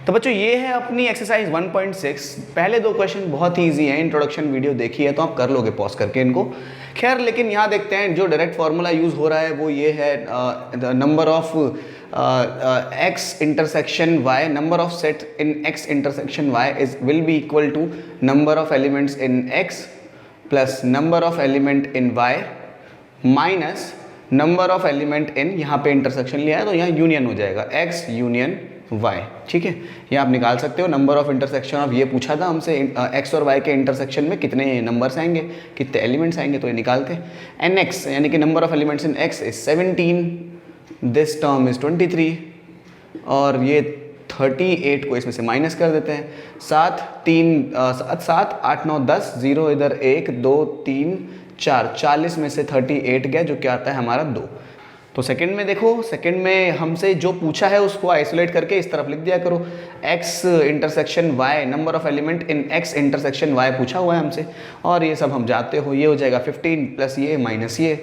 तो बच्चों ये है अपनी एक्सरसाइज 1.6। पहले दो क्वेश्चन बहुत ही ईजी हैं, इंट्रोडक्शन वीडियो देखी है तो आप कर लोगे पॉज करके इनको। खैर लेकिन यहाँ देखते हैं जो डायरेक्ट फार्मूला यूज़ हो रहा है वो ये है, the number of x intersection y, number of set in x intersection y is will be equal to number of elements in x plus number of element in y minus number of element in, यहाँ पे intersection लिया है तो यहाँ union हो जाएगा x union y। ठीक है, ये आप निकाल सकते हो। नंबर ऑफ इंटरसेक्शन ऑफ, ये पूछा था हमसे x और y के इंटरसेक्शन में कितने नंबर्स आएंगे, कितने एलिमेंट्स आएंगे, तो ये निकालते हैं। nx यानी कि number of elements in x is 17, this term is 23 और ये 38 को इसमें से माइनस कर देते हैं। 7 8 9 10, 0 इधर 1 2 3 4, 40 में से 38 गया जो क्या आता है हमारा 2। तो सेकंड में देखो, सेकंड में हमसे जो पूछा है उसको आइसोलेट करके इस तरफ लिख दिया करो। x intersection y, number of element in x intersection y पूछा हुआ है हमसे, और ये सब हम जानते हो। ये हो जाएगा 15 प्लस ये माइनस ये,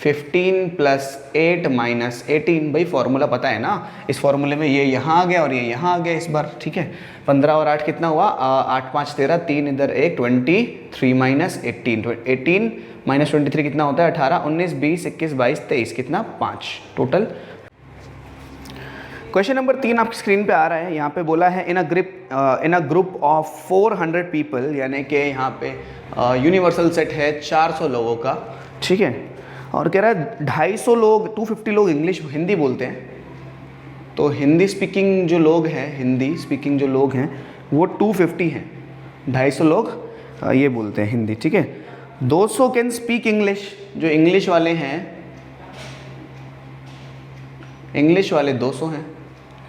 15 प्लस 8 माइनस 18। भाई फॉर्मूला पता है ना, इस फॉर्मूले में ये यहाँ आ गया और ये यहाँ आ गया इस बार। ठीक है, 15 और 8 कितना हुआ, 8 5 13, 3 इधर 1, 23 माइनस 18 माइनस 23 कितना होता है 18, 19 20 21 22 23 कितना 5 टोटल। क्वेश्चन नंबर 3 आपकी स्क्रीन पे आ रहा है। यहाँ पे बोला है इन अ ग्रुप ऑफ 400 पीपल, यानी कि यहाँ पे यूनिवर्सल सेट है 400 लोगों का। ठीक है, और कह रहा है 250 लोग 250 लोग हिंदी बोलते हैं। तो हिंदी स्पीकिंग जो लोग हैं वो 250 हैं, 250 लोग ये बोलते हैं हिंदी। ठीक है, 200 कैन स्पीक इंग्लिश, जो इंग्लिश वाले हैं, इंग्लिश वाले 200 हैं।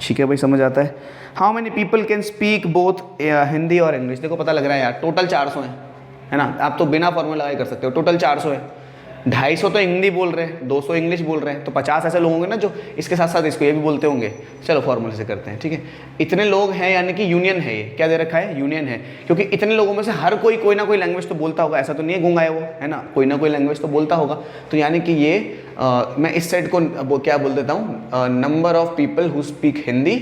ठीक है भाई, समझ आता है। How many people can speak both Hindi और इंग्लिश, देखो पता लग रहा है यार, टोटल 400 है ना। आप तो बिना फॉर्मूला लगाए कर सकते हो, टोटल 400 है। 250 तो हिंदी बोल रहे हैं, 200 इंग्लिश बोल रहे हैं, तो 50 ऐसे लोग होंगे ना जो इसके साथ साथ इसको ये भी बोलते होंगे। चलो फॉर्मूले से करते हैं। ठीक है, इतने लोग हैं यानी कि यूनियन है, ये क्या दे रखा है, यूनियन है, क्योंकि इतने लोगों में से हर कोई ना कोई लैंग्वेज तो बोलता होगा, ऐसा तो नहीं है गूंगा है वो, है ना, कोई ना कोई लैंग्वेज तो बोलता होगा। तो यानी कि ये मैं इस सेट को क्या बोल देता हूँ, number of people who speak Hindi,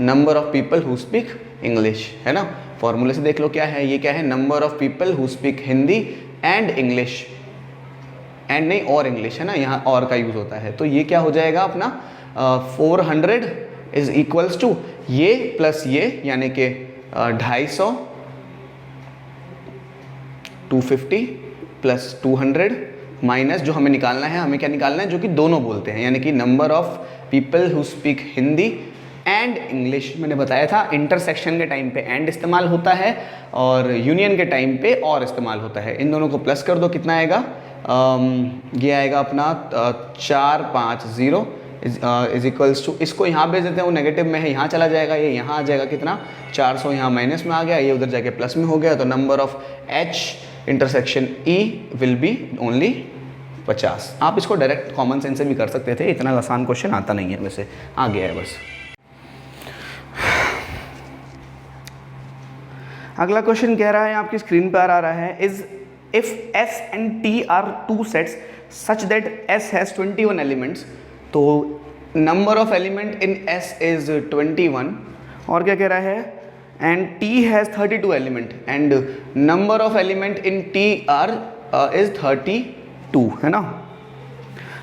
number of people who speak English, है ना। फॉर्मूले से देख लो क्या है, ये क्या है, number of people who speak Hindi and English, and नहीं और इंग्लिश, है ना, यहाँ और का यूज होता है। तो ये क्या हो जाएगा अपना 400 इज इक्वल्स टू ये प्लस ये, यानी कि 250, 250 प्लस 200 माइनस जो हमें निकालना है, हमें क्या निकालना है, जो कि दोनों बोलते हैं, यानी कि number of people who speak Hindi and English. मैंने बताया था इंटरसेक्शन के टाइम पे एंड इस्तेमाल होता है और यूनियन के टाइम पे और इस्तेमाल होता है। इन दोनों को प्लस कर दो, कितना आएगा, ये आएगा अपना 450 इज इक्वल्स टू, इसको यहाँ भेज देते हैं, वो नेगेटिव में है, यहाँ चला जाएगा, ये यहाँ आ जाएगा कितना 400, यहाँ माइनस में आ गया, ये उधर जाके प्लस में हो गया। तो number of H intersection E will be only 50। आप इसको डायरेक्ट कॉमन सेंस से भी कर सकते थे, इतना आसान क्वेश्चन आता नहीं है, वैसे आ गया है बस। अगला क्वेश्चन कह रहा है, आपकी स्क्रीन पर आ रहा है, is if S and T are two sets such that S has 21 elements, तो number of element in S is 21, और क्या कह रहा है, and T has 32 element and number of element in T are is 32, है ना।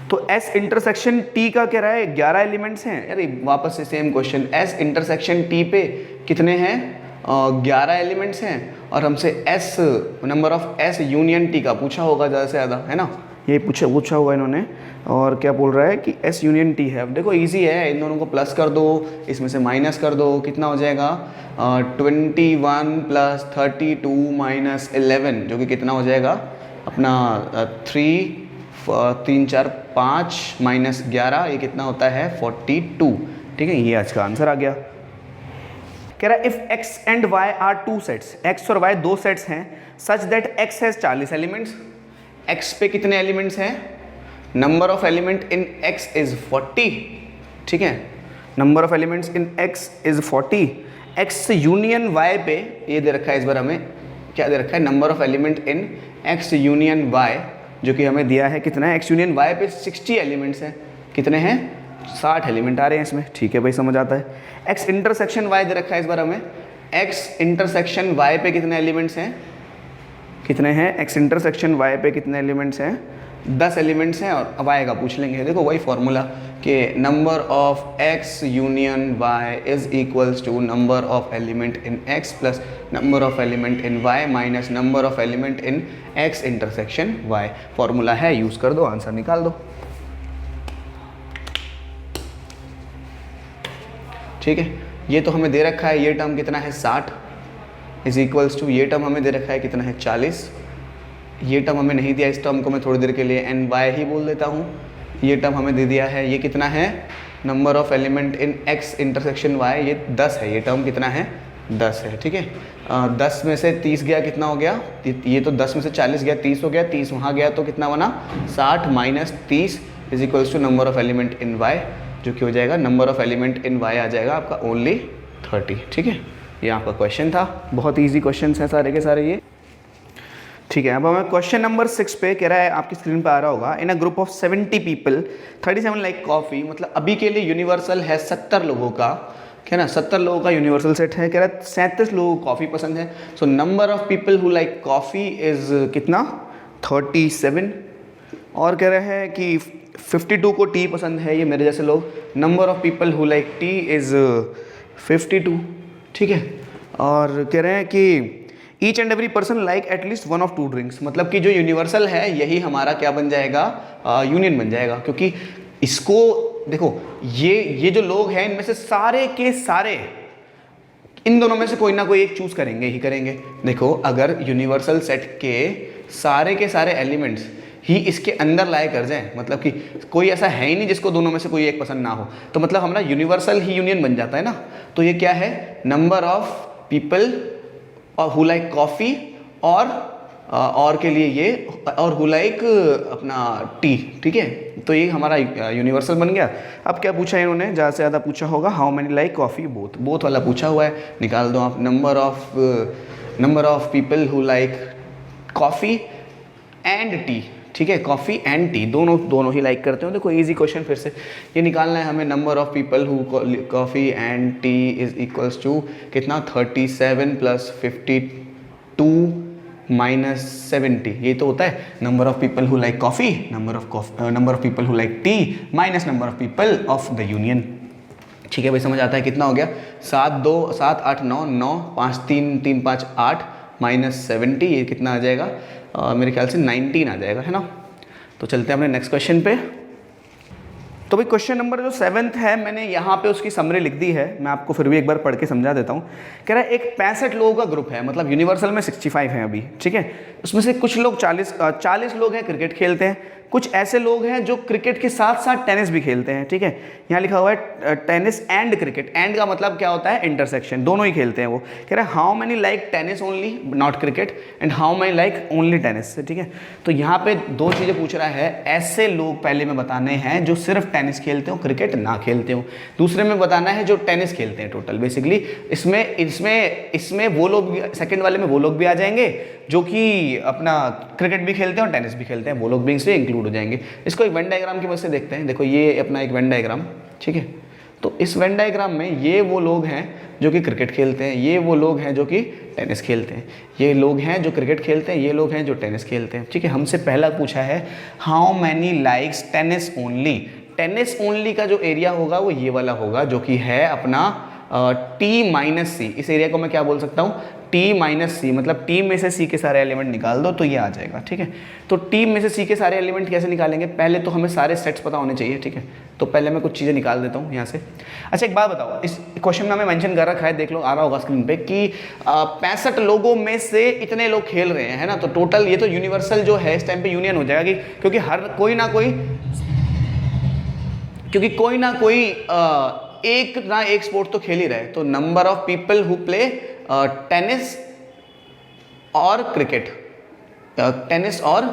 तो S intersection T का कह रहा है 11 एलिमेंट्स हैं। अरे वापस से same question, S intersection T पे कितने हैं, 11 एलिमेंट्स हैं, और हमसे S number of S union T का पूछा होगा ज़्यादा से ज़्यादा, है ना, ये पूछा हुआ इन्होंने। और क्या बोल रहा है कि S यूनियन T है। अब देखो इजी है, इन दोनों को प्लस कर दो, इसमें से माइनस कर दो, कितना हो जाएगा 21 प्लस 32 माइनस 11, जो कि कितना हो जाएगा अपना 3 4 5 माइनस 11, ये कितना होता है 42। ठीक है, ये आज का आंसर आ गया। कह रहा है if x and y are two sets, x और y दो सेट्स हैं, such that x has 40 elements. x पे कितने एलिमेंट्स हैं, number of element in x is 40। ठीक है, number of elements in x is 40। x union y पे ये दे रखा है, इस बार हमें क्या दे रखा है, number of element in x union y, जो कि हमें दिया है कितना है, x यूनियन y पे 60 एलिमेंट्स हैं, कितने हैं 60 एलिमेंट आ रहे हैं इसमें, ठीक है भाई, समझ आता है। एक्स इंटरसेक्शन वाई दे रखा है इस बार हमें, एक्स इंटरसेक्शन वाई पे कितने एलिमेंट्स हैं, कितने हैं, एक्स इंटरसेक्शन वाई पे कितने एलिमेंट्स हैं, 10 एलिमेंट्स हैं, और वाई का पूछ लेंगे। देखो वही फॉर्मूला कि number of X union Y is equals to number of element in X plus number of element in Y minus number of element in X intersection Y. Formula है, use कर दो, answer निकाल दो। ठीक है, ये तो हमें दे रखा है, ये टर्म कितना है 60 इज इक्वल्स टू, ये टर्म हमें दे रखा है कितना है 40, ये टर्म हमें नहीं दिया, इस टर्म को मैं थोड़ी देर के लिए एन वाई ही बोल देता हूँ। ये टर्म हमें दे दिया है, ये कितना है, number of element in X intersection Y, ये 10 है, ये टर्म कितना है 10 है। ठीक है, 10 में से 30 गया, कितना हो गया, ये तो 10 में से 40 गया, 30 हो गया, 30 वहाँ गया तो कितना बना 60 minus 30 is equals to number of element in Y, जो कि हो जाएगा number of element in Y आ जाएगा आपका ओनली 30। ठीक है, ये आपका क्वेश्चन था, बहुत ईजी क्वेश्चन है सारे के सारे ये। ठीक है, अब हमें क्वेश्चन नंबर 6 पे कह रहा है, आपकी स्क्रीन पे आ रहा होगा, in a group of 70 people 37 like coffee, मतलब अभी के लिए यूनिवर्सल है 70 लोगों का, क्या ना 70 लोगों का यूनिवर्सल सेट है, कह रहा है 37 लोगों को कॉफ़ी पसंद है। So number of people who like coffee is कितना 37, और कह रहा है कि 52 को टी पसंद है, ये मेरे जैसे लोग, number of people who like tea is 52। ठीक है, और कह रहे हैं कि each and every person like at least one of two drinks, मतलब कि जो यूनिवर्सल है यही हमारा क्या बन जाएगा, यूनियन बन जाएगा, क्योंकि इसको देखो ये जो लोग हैं इनमें से सारे के सारे इन दोनों में से कोई ना कोई एक चूज करेंगे ही करेंगे। देखो अगर यूनिवर्सल सेट के सारे एलिमेंट्स ही इसके अंदर लाए कर जाएं, मतलब कि कोई ऐसा है ही नहीं जिसको दोनों में से कोई एक पसंद ना हो, तो मतलब हमारा यूनिवर्सल ही यूनियन बन जाता है ना। तो ये क्या है, नंबर ऑफ पीपल और हु लाइक कॉफ़ी, और के लिए ये, और हु लाइक अपना टी। ठीक है, तो ये हमारा यूनिवर्सल बन गया। अब क्या पूछा है इन्होंने, ज़्यादा से ज़्यादा पूछा होगा how many like coffee, both वाला पूछा हुआ है, निकाल दो आप। Number of people who like coffee and T. ठीक है, कॉफ़ी एंड टी दोनों ही लाइक करते हो। देखो इजी क्वेश्चन, फिर से ये निकालना है हमें, number of people who coffee and tea is equals to कितना 37 प्लस 52 माइनस 70, ये तो होता है number of people who like coffee, number of people who like T minus number of people of the union. ठीक है भाई, समझ आता है, कितना हो गया 7 2 7 8 9 9 5 3 3 5 8 माइनस 70, ये कितना आ जाएगा, मेरे ख्याल से 19 आ जाएगा, है ना। तो चलते हैं अपने नेक्स्ट क्वेश्चन पे। तो भाई क्वेश्चन नंबर जो 7th है, मैंने यहाँ पे उसकी समरी लिख दी है, मैं आपको फिर भी एक बार पढ़ के समझा देता हूँ। कह रहा है एक 65 लोगों का ग्रुप है, मतलब यूनिवर्सल में 65 हैं अभी। ठीक है, उसमें से कुछ लोग 40 लोग हैं क्रिकेट खेलते हैं, कुछ ऐसे लोग हैं जो क्रिकेट के साथ साथ टेनिस भी खेलते हैं। ठीक है, यहाँ लिखा हुआ है टेनिस एंड क्रिकेट, एंड का मतलब क्या होता है, इंटरसेक्शन, दोनों ही खेलते हैं वो। कह रहा है how many like tennis only not cricket and how many like only tennis. ठीक है, तो यहाँ पे दो चीज़ें पूछ रहा है, ऐसे लोग पहले में बताने हैं जो सिर्फ टेनिस खेलते हो, क्रिकेट ना खेलते हो। दूसरे में बताना है जो टेनिस खेलते हैं टोटल। बेसिकली इसमें वो लोग, सेकंड वाले में वो लोग भी आ जाएंगे जो कि अपना क्रिकेट भी खेलते हैं और टेनिस भी खेलते हैं, वो लोग भी इसमें इंक्लूड हो जाएंगे। इसको एक वेन डायग्राम की मदद से देखते हैं। देखो ये अपना एक वेन डायग्राम, ठीक है, तो इस वेन डायग्राम में ये वो लोग हैं जो कि क्रिकेट खेलते हैं, ये वो लोग हैं जो कि टेनिस खेलते हैं, ये लोग हैं जो क्रिकेट खेलते हैं, ये लोग हैं जो टेनिस खेलते हैं। ठीक है, हमसे पहला पूछा है how many likes tennis only. Tennis only का जो एरिया होगा वो ये वाला होगा, जो कि है अपना टी माइनस सी। इस एरिया को मैं क्या बोल सकता हूँ, टी माइनस सी, मतलब टी में से सी के सारे एलिमेंट निकाल दो तो ये आ जाएगा। ठीक है, तो टी में से सी के सारे एलिमेंट कैसे निकालेंगे, पहले तो हमें सारे सेट्स पता होने चाहिए। ठीक है, तो पहले मैं कुछ चीज़ें निकाल देता हूँ यहाँ से। अच्छा एक बात बताओ, इस क्वेश्चन में हमें मेंशन कर रखा है, देख लो आ रहा होगा स्क्रीन पे, कि 65 लोगों में से इतने लोग खेल रहे हैं, है ना। तो टोटल ये तो यूनिवर्सल जो है इस टाइम पे यूनियन हो जाएगा, क्योंकि हर कोई ना कोई एक ना एक स्पोर्ट तो खेल ही रहे। तो number of people who play tennis और क्रिकेट, टेनिस और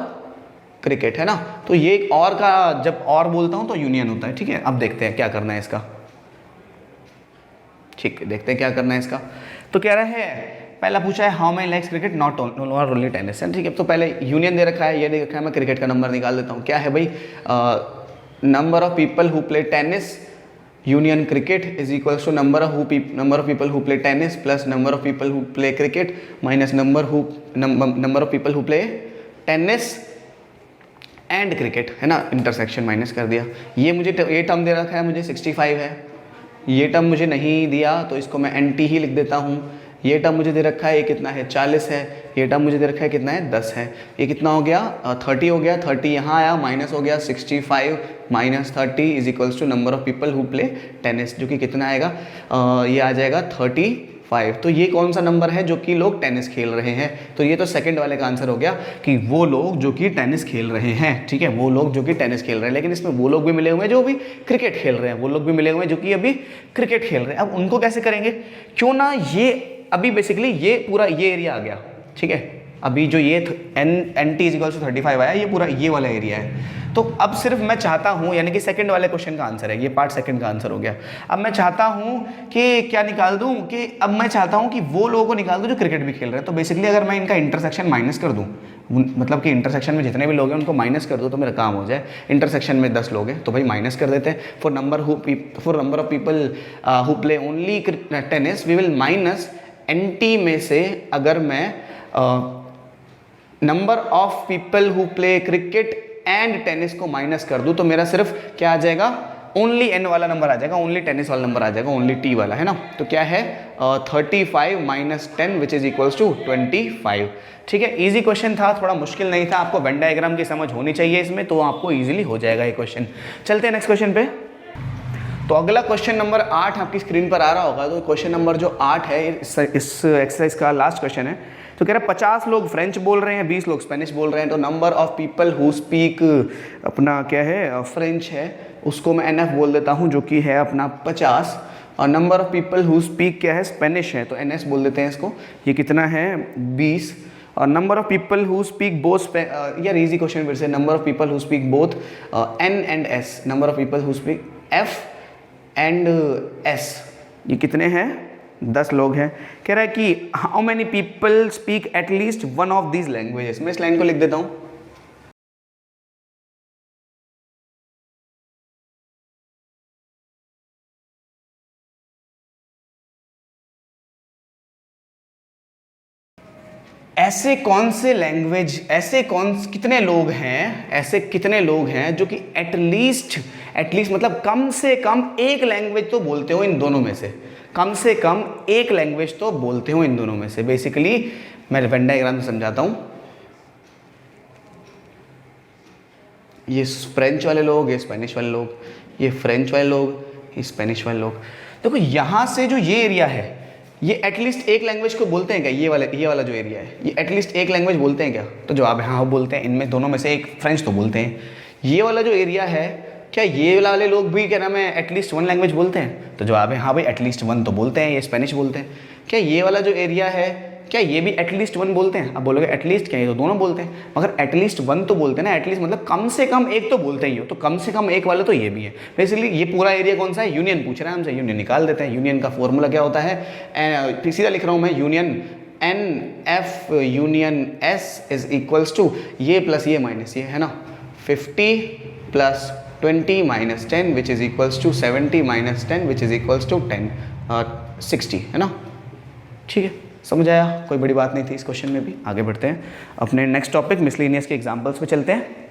क्रिकेट, है ना। तो ये एक और का जब और बोलता हूं तो यूनियन होता है। ठीक है, अब देखते हैं क्या करना है इसका। ठीक है, देखते हैं क्या करना है इसका। तो कह रहा है, पहला पूछा है how many likes cricket not only tennis. ठीक है, तो पहले यूनियन दे रखा है, ये दे रखा है, मैं क्रिकेट का नंबर निकाल देता हूँ। क्या है भाई, number of people who play tennis union cricket is equals to number of people who play tennis plus number of people who play cricket minus number of people who play tennis and cricket, है ना, intersection minus कर दिया। ये मुझे ये term दे रखा है, मुझे 65 है, ये टर्म मुझे नहीं दिया तो इसको मैं NT ही लिख देता हूँ। ये टर्म मुझे दे रखा है, ये कितना है 40 है, ये टर्म मुझे दे रखा है कितना है 10 है, ये कितना हो गया 30 हो गया, 30 यहाँ आया माइनस हो गया 65 minus 30 is equals to number of people who play tennis, जो कि कितना आएगा ये आ जाएगा 35। तो ये कौन सा नंबर है जो कि लोग टेनिस खेल रहे हैं, तो ये तो सेकंड वाले का आंसर हो गया कि वो लोग जो कि टेनिस खेल रहे हैं, ठीक है, वो लोग जो कि टेनिस खेल रहे हैं। लेकिन इसमें वो लोग भी मिले हुए हैं जो अभी क्रिकेट खेल रहे हैं, वो लोग भी मिले हुए हैं जो कि अभी क्रिकेट खेल रहे हैं। अब उनको कैसे करेंगे, क्यों ना ये अभी बेसिकली ये पूरा ये एरिया आ गया, ठीक है, अभी जो ये NT इज इक्वल टू 35 आया, ये पूरा ये वाला एरिया है। तो अब सिर्फ मैं चाहता हूँ, यानी कि सेकंड वाले क्वेश्चन का आंसर है, ये पार्ट सेकंड का आंसर हो गया। अब मैं चाहता हूँ कि क्या निकाल दूँ, कि अब मैं चाहता हूँ कि वो लोगों को निकाल दूँ जो क्रिकेट भी खेल रहे हैं। तो बेसिकली अगर मैं इनका इंटरसेक्शन माइनस कर दूँ, मतलब कि इंटरसेक्शन में जितने भी लोग हैं उनको माइनस कर दो तो मेरा काम हो जाए। इंटरसेक्शन में 10 लोग हैं तो भाई माइनस कर देते हैं। For number of people who play only tennis we will minus NT में से अगर मैं number of people who play cricket and tennis को माइनस कर दूं तो मेरा सिर्फ क्या आ जाएगा, ओनली N वाला नंबर आ जाएगा, ओनली टेनिस वाला नंबर आ जाएगा, ओनली T वाला, है ना। तो क्या है 35 minus 10 which is equals to 25, ठीक है। इजी क्वेश्चन था, थोड़ा मुश्किल नहीं था। आपको वेन डायग्राम की समझ होनी चाहिए इसमें, तो आपको इजीली हो जाएगा ये क्वेश्चन। चलते हैं नेक्स्ट क्वेश्चन पे। तो अगला क्वेश्चन नंबर 8 आपकी स्क्रीन पर आ रहा होगा। तो क्वेश्चन नंबर जो 8 है इस एक्सरसाइज का लास्ट क्वेश्चन है। तो कह रहा है 50 लोग फ्रेंच बोल रहे हैं, 20 लोग स्पेनिश बोल रहे हैं। तो number of people who speak अपना क्या है फ्रेंच है, उसको मैं NF बोल देता हूँ, जो कि है अपना 50। और number of people who speak क्या है स्पेनिश है, तो NS बोल देते हैं इसको, ये कितना है 20। और number of people who speak both, यार इजी क्वेश्चन फिर से, number of people who speak both N and S, number of people who speak F and S, ये कितने हैं 10 लोग हैं। कह रहा है कि how many people speak at least one of these languages. मैं इस लाइन को लिख देता हूं, ऐसे कौन से लैंग्वेज, कितने लोग हैं जो कि एटलीस्ट मतलब कम से कम एक लैंग्वेज तो बोलते हो इन दोनों में से, कम से कम एक लैंग्वेज तो बोलते हो इन दोनों में से। बेसिकली मैं वेन डायग्राम से समझाता हूं। ये फ्रेंच वाले लोग, ये स्पेनिश वाले लोग, ये फ्रेंच वाले लोग, ये स्पेनिश वाले लोग। देखो यहां से जो ये एरिया है, ये एटलीस्ट एक लैंग्वेज को बोलते हैं क्या, ये वाला जो एरिया है, ये एटलीस्ट एक लैंग्वेज बोलते हैं क्या? तो जवाब है हाँ बोलते हैं। इनमें दोनों में से एक फ्रेंच तो बोलते हैं। ये वाला जो एरिया है, क्या ये वाले लोग भी क्या नाम है एटलीस्ट वन लैंग्वेज बोलते हैं? तो जवाब है हाँ भाई एटलीस्ट वन तो बोलते हैं, ये स्पेनिश बोलते हैं। क्या ये वाला जो एरिया है, क्या ये भी एटलीस्ट वन बोलते हैं? अब बोलोगे एटलीस्ट क्या, ये तो दोनों बोलते हैं, मगर एटलीस्ट वन तो बोलते हैं ना। एटलीस्ट मतलब कम से कम एक तो बोलते ही हो, तो कम से कम एक वाला तो ये भी है। बेसिकली ये पूरा एरिया कौन सा है, यूनियन पूछ रहा है हमसे, यूनियन निकाल देते हैं। यूनियन का फॉर्मूला क्या होता है, सीधा लिख रहा हूँ मैं, union NF union S is equals to ये प्लस ये माइनस ये, है ना, 50 plus 20 minus 10 which is equals to 70 minus 10 which is equals to 60, है ना। ठीक है, समझ आया, कोई बड़ी बात नहीं थी इस क्वेश्चन में भी। आगे बढ़ते हैं अपने नेक्स्ट टॉपिक मिसलेनियस के एग्जांपल्स पे चलते हैं।